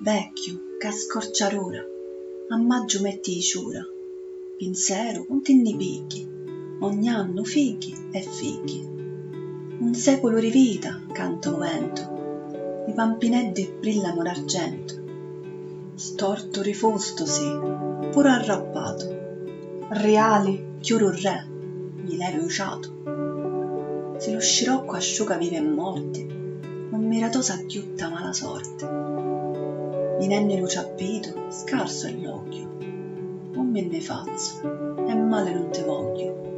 Vecchio, che scorciarura, a maggio metti i ciura, pinsero non ti picchi, ogni anno fighi e fighi. Un secolo di vita, canta un vento, i pampineddi brillano d'argento, storto rifusto sì, pure arrappato, reali chiuro re, gli levi uciato. Se lo scirocco asciuga vivi e morti, non miratosa chiutta mala sorte. I nenni luciapito, scarso è l'occhio, non me ne fazzo, e male non te voglio.